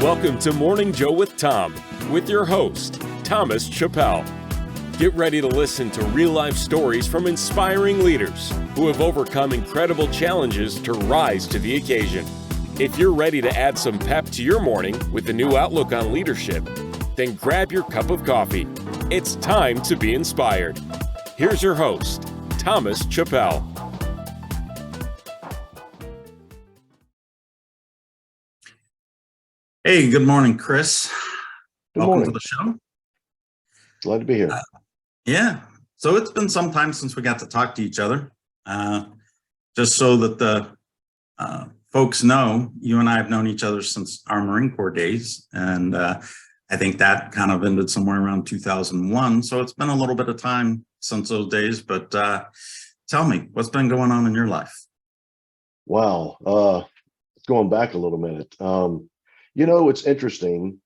Welcome to Morning Joe with Tom, with your host, Thomas Chappell. Get ready to listen to real-life stories from inspiring leaders who have overcome incredible challenges to rise to the occasion. If you're ready to add some pep to your morning with a new outlook on leadership, then grab your cup of coffee. It's time to be inspired. Here's your host, Thomas Chappell. Hey, good morning, Chris. Welcome to the show. Glad to be here. Yeah, so it's been some time since we got to talk to each other. Just so that the folks know, you and I have known each other since our Marine Corps days, and I think that kind of ended somewhere around 2001. So it's been a little bit of time since those days, but tell me, what's been going on in your life? Wow, it's going back a little minute. It's interesting.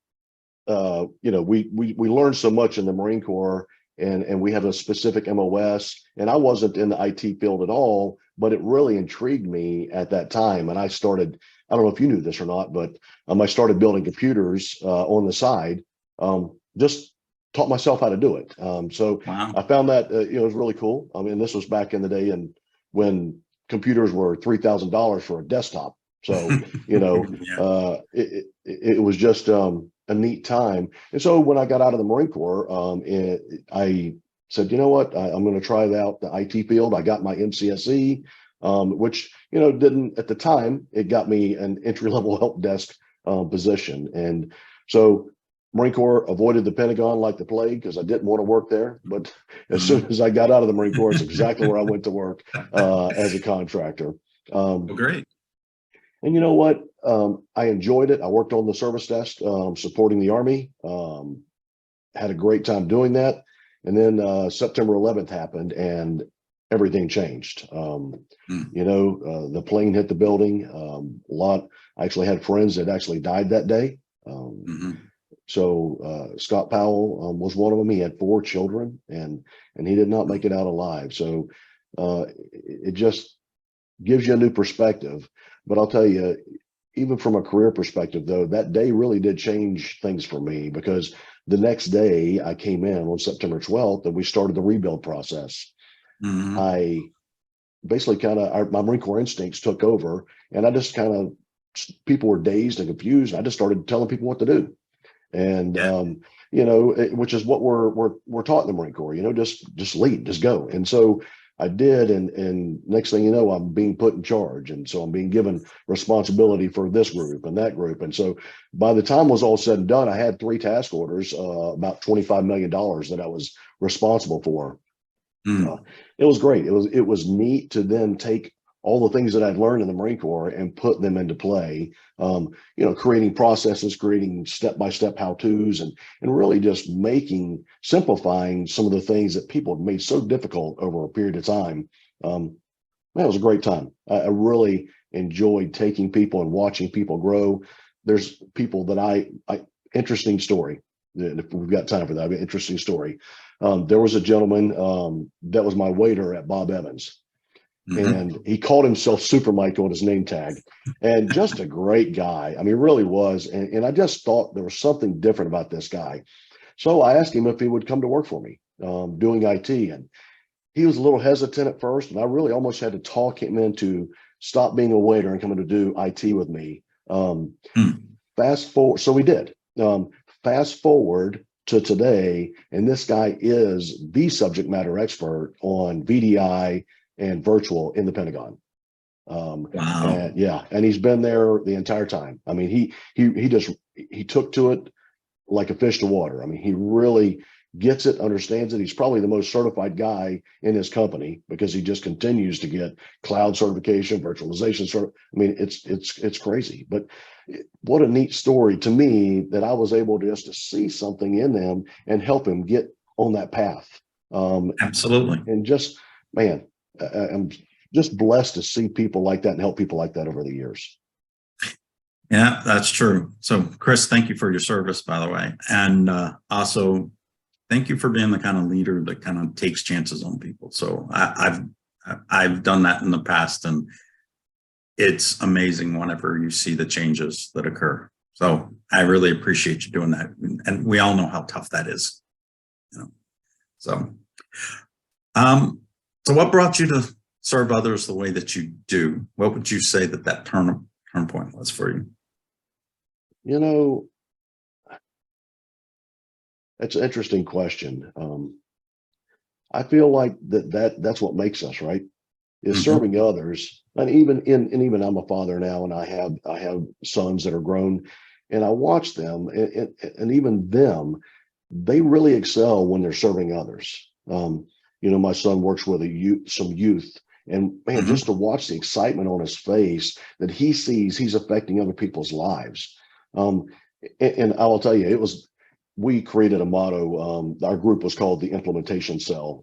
We learned so much in the Marine Corps, and we have a specific MOS, and I wasn't in the IT field at all, but it really intrigued me at that time. And I don't know if you knew this or not, but I started building computers on the side, just taught myself how to do it. So Wow. I found that, it was really cool. I mean, this was back in the day and when computers were $3,000 for a desktop. So, Yeah. it was just a neat time. And so when I got out of the Marine Corps, I said, you know what, I'm going to try out the IT field. I got my MCSE, which, didn't at the time, it got me an entry-level help desk position. And so Marine Corps avoided the Pentagon like the plague because I didn't want to work there. But as soon as I got out of the Marine Corps, it's exactly where I went to work as a contractor. Great. And you know what? I enjoyed it. I worked on the service desk, supporting the Army. Had a great time doing that. And then September 11th happened and everything changed. The plane hit the building. I actually had friends that actually died that day. So Scott Powell was one of them. He had 4 children and he did not make it out alive. So it just gives you a new perspective. But I'll tell you, even from a career perspective, though, that day really did change things for me, because the next day I came in on September 12th and we started the rebuild process. I basically my Marine Corps instincts took over, and I just people were dazed and confused. I just started telling people what to do. And, which is what we're taught in the Marine Corps, just lead, just go. And so I did, and next thing you know, I'm being put in charge. And so I'm being given responsibility for this group and that group. And so by the time it was all said and done, I had 3 task orders, about $25 million that I was responsible for. It was great. It was neat to then take all the things that I'd learned in the Marine Corps and put them into play, creating processes, creating step-by-step how-tos, and really just simplifying some of the things that people had made so difficult over a period of time. Man, it was a great time. I really enjoyed taking people and watching people grow. There's people that interesting story. If we've got time for that, interesting story. There was a gentleman that was my waiter at Bob Evans. And he called himself Super Mike on his name tag, and just a great guy. I mean, really was. And I just thought there was something different about this guy. So I asked him if he would come to work for me, doing IT. And he was a little hesitant at first, and I really almost had to talk him into stop being a waiter and coming to do IT with me. Fast forward. So we did. Fast forward to today, and this guy is the subject matter expert on VDI and virtual in the Pentagon. Wow. And he's been there the entire time. I mean, he took to it like a fish to water. I mean, he really gets it, understands it. He's probably the most certified guy in his company because he just continues to get cloud certification, virtualization. I mean, it's crazy. But what a neat story to me that I was able just to see something in them and help him get on that path. Absolutely. And just, man, I'm just blessed to see people like that and help people like that over the years. Yeah, that's true. So, Chris, thank you for your service, by the way. And also, thank you for being the kind of leader that kind of takes chances on people. So I've done that in the past, and it's amazing whenever you see the changes that occur. So I really appreciate you doing that. And we all know how tough that is, you know. So, so what brought you to serve others the way that you do? What would you say that turn point was for you? You know, that's an interesting question. I feel like that's what makes us, right? Is serving others. And even I'm a father now, and I have sons that are grown, and I watch them, and even them, they really excel when they're serving others. My son works with some youth, and man, just to watch the excitement on his face that he sees he's affecting other people's lives. And I will tell you, we created a motto. Our group was called the Implementation Cell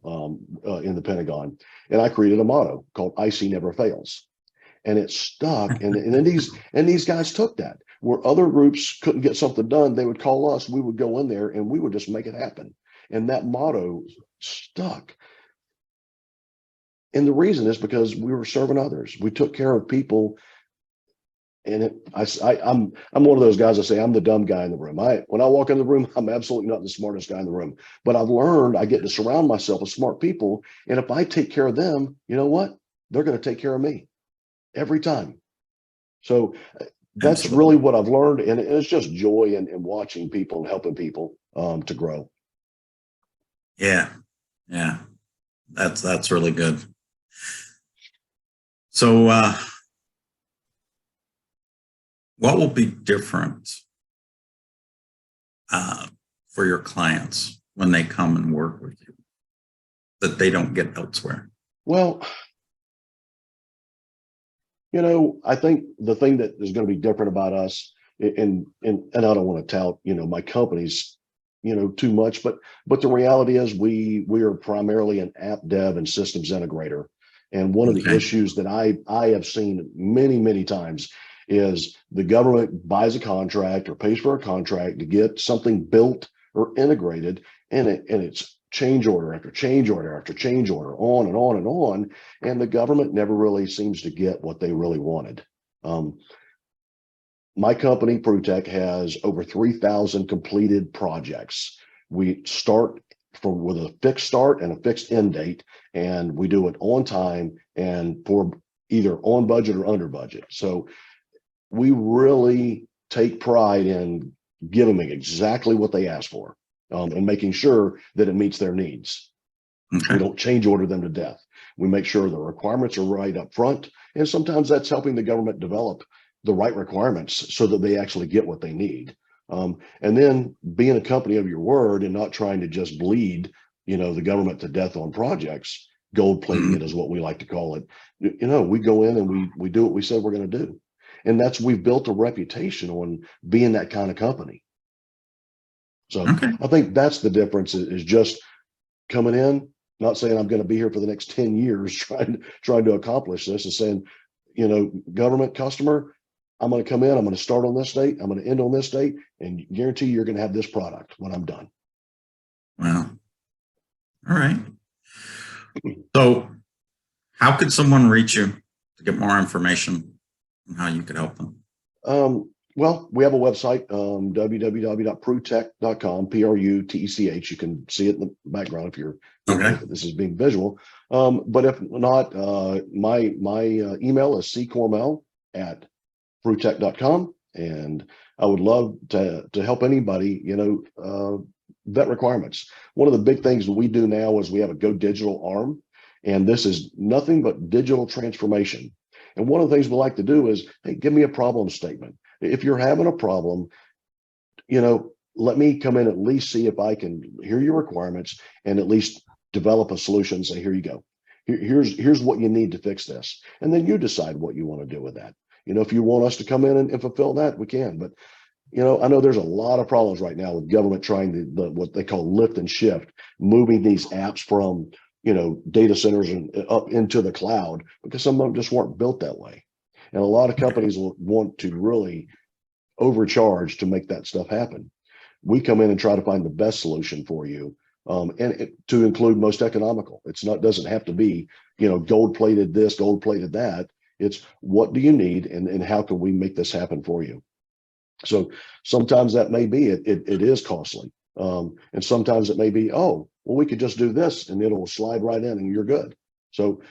in the Pentagon, and I created a motto called "IC Never Fails," and it stuck. And then these guys took that. Where other groups couldn't get something done, they would call us. We would go in there, and we would just make it happen. And that motto stuck. And the reason is because we were serving others. We took care of people. And I'm one of those guys that say I'm the dumb guy in the room. When I walk in the room, I'm absolutely not the smartest guy in the room. But I've learned I get to surround myself with smart people. And if I take care of them, you know what? They're going to take care of me every time. So that's Absolutely. really what I've learned. And it's just joy in watching people and helping people to grow. Yeah. Yeah. That's really good. So, what will be different for your clients when they come and work with you that they don't get elsewhere? Well, I think the thing that is going to be different about us, and I don't want to tout, my companies, too much, but the reality is we are primarily an app dev and systems integrator. And one of the issues that I have seen many, many times is the government buys a contract or pays for a contract to get something built or integrated, and it's change order after change order after change order, on and on and on, and the government never really seems to get what they really wanted. My company, PruTech, has over 3,000 completed projects. We start with a fixed start and a fixed end date, and we do it on time and for either on budget or under budget. So we really take pride in giving them exactly what they ask for, and making sure that it meets their needs. We don't change order them to death. We make sure the requirements are right up front. And sometimes that's helping the government develop the right requirements so that they actually get what they need. And then being a company of your word and not trying to just bleed, the government to death on projects. Gold plating it is what we like to call it. We go in and we do what we said we're going to do. And we've built a reputation on being that kind of company. So I think that's the difference, is just coming in, not saying I'm going to be here for the next 10 years trying to accomplish this, and saying, government customer, I'm going to come in, I'm going to start on this date, I'm going to end on this date, and guarantee you're going to have this product when I'm done. Wow. All right. So how could someone reach you to get more information on how you could help them? Well, we have a website, www.prutech.com, PRUTECH. You can see it in the background if if this is being visual. But if not, my email is ccormell@prutech.com, and I would love to help anybody, vet requirements. One of the big things that we do now is we have a Go Digital arm, and this is nothing but digital transformation. And one of the things we like to do is, hey, give me a problem statement. If you're having a problem, let me come in, at least see if I can hear your requirements and at least develop a solution and say, here you go. Here's what you need to fix this. And then you decide what you want to do with that. If you want us to come in and fulfill that, we can. But, I know there's a lot of problems right now with government trying to, what they call lift and shift, moving these apps from, data centers and up into the cloud, because some of them just weren't built that way. And a lot of companies will want to really overcharge to make that stuff happen. We come in and try to find the best solution for you, and to include most economical. Doesn't have to be, gold plated this, gold plated that. It's what do you need, and how can we make this happen for you? So sometimes that may be it is costly. And sometimes it may be, oh, well, we could just do this and it'll slide right in and you're good. So,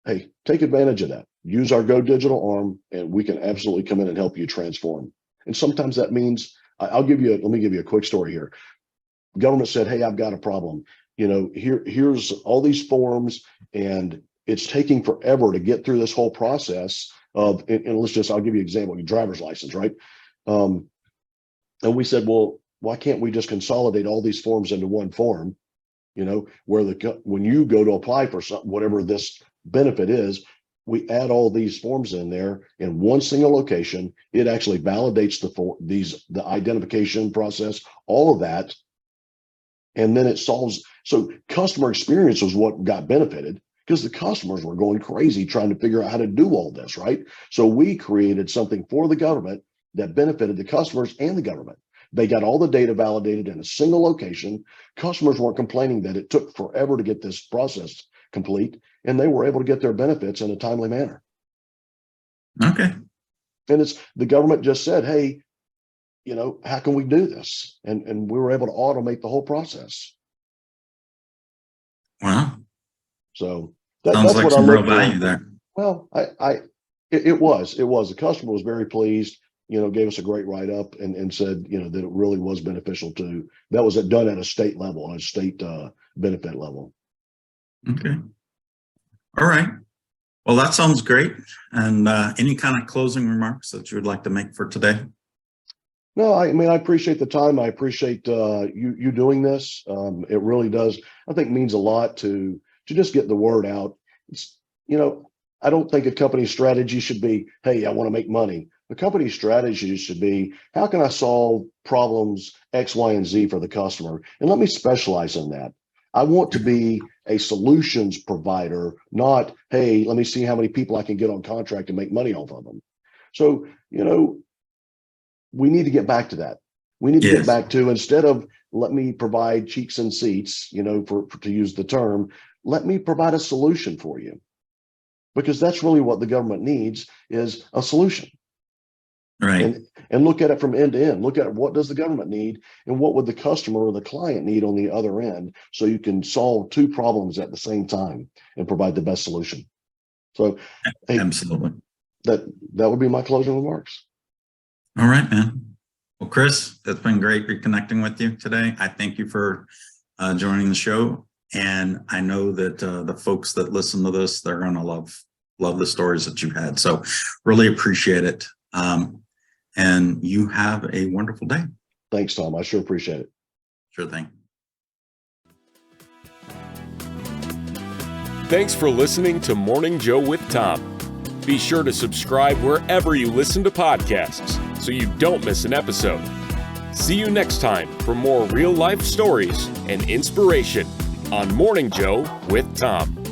hey, take advantage of that. Use our Go Digital arm and we can absolutely come in and help you transform. And sometimes that means, let me give you a quick story here. Government said, hey, I've got a problem. Here's all these forms and it's taking forever to get through this whole process of, and I'll give you an example, your driver's license, right? And we said, well, why can't we just consolidate all these forms into one form, where when you go to apply for something, whatever this benefit is, we add all these forms in there in one single location. It actually validates the identification process, all of that. And then it solves. So customer experience was what got benefited because the customers were going crazy trying to figure out how to do all this, right? So we created something for the government that benefited the customers and the government. They got all the data validated in a single location. Customers weren't complaining that it took forever to get this process complete, and they were able to get their benefits in a timely manner. Okay. And the government just said, hey, how can we do this? And we were able to automate the whole process. Wow. So sounds like some real value there. Well, it was. The customer was very pleased, gave us a great write-up and said, that it really was beneficial to, that was done at a state level, a state benefit level. Okay. All right. Well, that sounds great. And any kind of closing remarks that you would like to make for today? No, I appreciate the time. I appreciate you doing this. It really does, I think, means a lot to just get the word out. It's, I don't think a company's strategy should be, hey, I want to make money. The company's strategy should be, how can I solve problems X, Y, and Z for the customer? And let me specialize in that. I want to be a solutions provider, not, hey, let me see how many people I can get on contract and make money off of them. So, we need to get back to that. We need to get back to, instead of let me provide cheeks and seats, to use the term, let me provide a solution for you. Because that's really what the government needs, is a solution. Right. And look at it from end to end. Look at what does the government need and what would the customer or the client need on the other end, so you can solve two problems at the same time and provide the best solution. So hey, absolutely. That would be my closing remarks. All right, man. Well, Chris, it's been great reconnecting with you today. I thank you for joining the show. And I know that the folks that listen to this, they're going to love the stories that you had. So really appreciate it. And you have a wonderful day. Thanks, Tom. I sure appreciate it. Sure thing. Thanks for listening to Morning Joe with Tom. Be sure to subscribe wherever you listen to podcasts so you don't miss an episode. See you next time for more real-life stories and inspiration on Morning Joe with Tom.